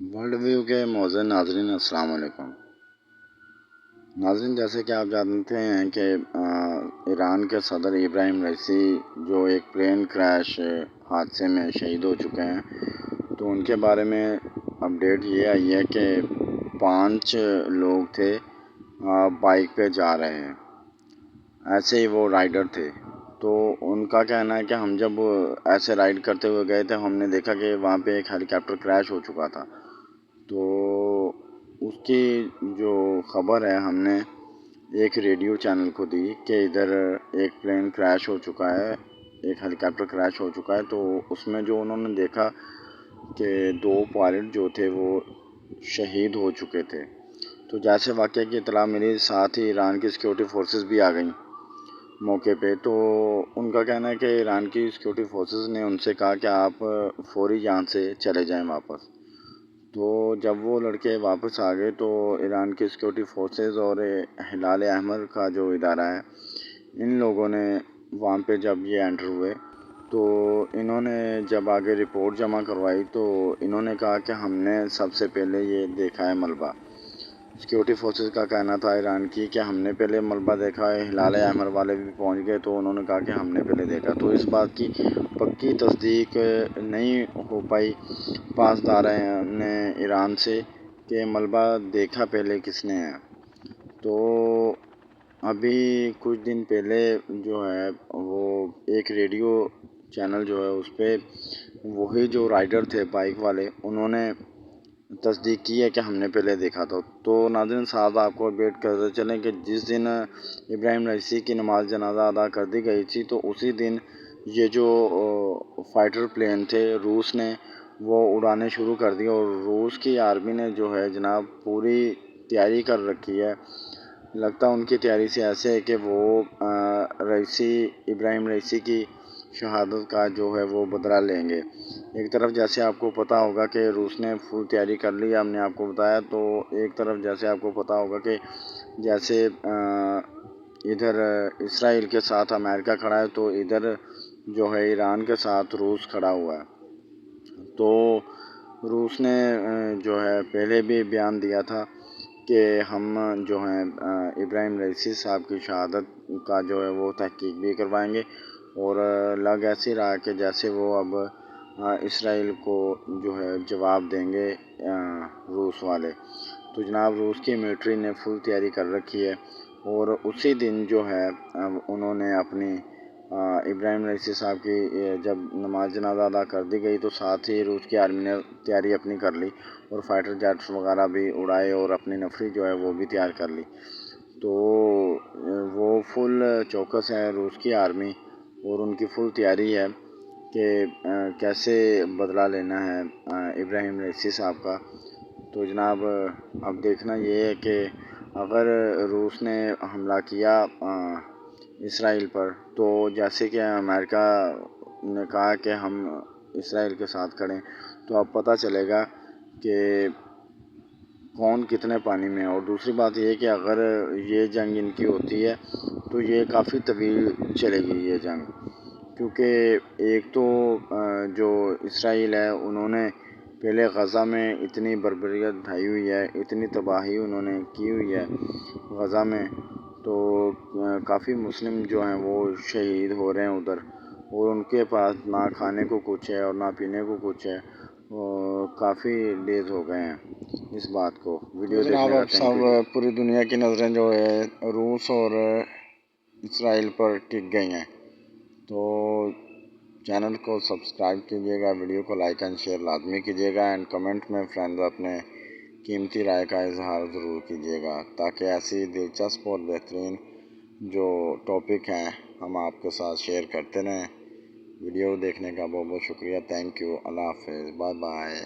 World view کے معزز ناظرین السلام علیکم ناظرین، جیسے کہ آپ جانتے ہیں کہ ایران کے صدر ابراہیم رئیسی جو ایک پلین کریش حادثے میں شہید ہو چکے ہیں، تو ان کے بارے میں اپڈیٹ یہ آئی ہے کہ 5 لوگ تھے بائک پہ جا رہے ہیں، ایسے ہی وہ رائڈر تھے۔ تو ان کا کہنا ہے کہ ہم جب ایسے رائڈ کرتے ہوئے گئے تھے، ہم نے دیکھا کہ وہاں پہ ایک ہیلی کاپٹر کریش ہو چکا تھا۔ تو اس کی جو خبر ہے ہم نے ایک ریڈیو چینل کو دی کہ ادھر ایک پلین کریش ہو چکا ہے، ایک ہیلی کاپٹر کریش ہو چکا ہے۔ تو اس میں جو انہوں نے دیکھا کہ 2 پائلٹ جو تھے وہ شہید ہو چکے تھے۔ تو جیسے واقعہ کی اطلاع ملی، ساتھ ہی ایران کی سیکورٹی فورسز بھی آ گئیں موقع پہ۔ تو ان کا کہنا ہے کہ ایران کی سیکورٹی فورسز نے ان سے کہا کہ آپ فوری یہاں سے چلے جائیں واپس۔ تو جب وہ لڑکے واپس آ گئے تو ایران کی سیکورٹی فورسز اور ہلال احمر کا جو ادارہ ہے، ان لوگوں نے وہاں پہ جب یہ انٹر ہوئے تو انہوں نے جب آگے رپورٹ جمع کروائی تو انہوں نے کہا کہ ہم نے سب سے پہلے یہ دیکھا ہے ملبہ۔ سیکورٹی فورسز کا کہنا تھا ایران کی کہ ہم نے پہلے ملبہ دیکھا ہے۔ ہلال احمر والے بھی پہنچ گئے تو انہوں نے کہا کہ ہم نے پہلے دیکھا۔ تو اس بات کی پکی تصدیق نہیں ہو پائی پاسداران نے ایران سے کہ ملبہ دیکھا پہلے کس نے ہے۔ تو ابھی کچھ دن پہلے جو ہے وہ ایک ریڈیو چینل جو ہے اس پہ وہی جو رائڈر تھے بائک والے، انہوں نے تصدیق کی ہے کہ ہم نے پہلے دیکھا تھا۔ تو ناظرین صاحب آپ کو اپڈیٹ کرتے چلیں کہ جس دن ابراہیم رئیسی کی نماز جنازہ ادا کر دی گئی تھی، تو اسی دن یہ جو فائٹر پلین تھے روس نے وہ اڑانے شروع کر دی، اور روس کی آرمی نے جو ہے جناب پوری تیاری کر رکھی ہے۔ لگتا ان کی تیاری سے ایسے ہے کہ وہ ابراہیم رئیسی کی شہادت کا جو ہے وہ بدلہ لیں گے۔ ایک طرف جیسے آپ کو پتہ ہوگا کہ روس نے فل تیاری کر لی، ہم نے آپ کو بتایا، تو ایک طرف جیسے آپ کو پتہ ہوگا کہ جیسے ادھر اسرائیل کے ساتھ امریکہ کھڑا ہے، تو ادھر جو ہے ایران کے ساتھ روس کھڑا ہوا ہے۔ تو روس نے جو ہے پہلے بھی بیان دیا تھا کہ ہم جو ہیں ابراہیم رئیسی صاحب کی شہادت کا جو ہے وہ تحقیق بھی کروائیں گے، اور لگ ایسی رہا کہ جیسے وہ اب اسرائیل کو جو ہے جواب دیں گے روس والے۔ تو جناب روس کی ملٹری نے فل تیاری کر رکھی ہے، اور اسی دن جو ہے انہوں نے اپنی ابراہیم رئیسی صاحب کی جب نماز جنازہ ادا کر دی گئی تو ساتھ ہی روس کی آرمی نے تیاری اپنی کر لی، اور فائٹر جیٹس وغیرہ بھی اڑائے اور اپنی نفری جو ہے وہ بھی تیار کر لی۔ تو وہ فل چوکس ہے روس کی آرمی، اور ان کی فل تیاری ہے کہ کیسے بدلہ لینا ہے ابراہیم رئیسی صاحب کا۔ تو جناب اب دیکھنا یہ ہے کہ اگر روس نے حملہ کیا اسرائیل پر، تو جیسے کہ امریکہ نے کہا کہ ہم اسرائیل کے ساتھ کھڑیں، تو اب پتہ چلے گا کہ کون کتنے پانی میں ہے۔ اور دوسری بات یہ ہے کہ اگر یہ جنگ ان کی ہوتی ہے تو یہ کافی طویل چلے گی یہ جنگ، کیونکہ ایک تو جو اسرائیل ہے انہوں نے پہلے غزہ میں اتنی بربریت ڈھائی ہوئی ہے، اتنی تباہی انہوں نے کی ہوئی ہے غزہ میں، تو کافی مسلم جو ہیں وہ شہید ہو رہے ہیں ادھر، اور ان کے پاس نہ کھانے کو کچھ ہے اور نہ پینے کو کچھ ہے، کافی ڈیز ہو گئے ہیں اس بات کو۔ ویڈیو دیکھنے کا تھینک یو۔ پوری دنیا کی نظریں جو ہے روس اور اسرائیل پر ٹک گئی ہیں، تو چینل کو سبسکرائب کیجیے گا، ویڈیو کو لائک اینڈ شیئر لازمی کیجیے گا، اینڈ کمنٹ میں فرینڈز اپنے قیمتی رائے کا اظہار ضرور کیجیے گا، تاکہ ایسی دلچسپ اور بہترین جو ٹاپک ہیں ہم آپ کے ساتھ شیئر کرتے رہیں۔ ویڈیو دیکھنے کا بہت بہت شکریہ، تھینک یو، اللہ حافظ، بائے بائے۔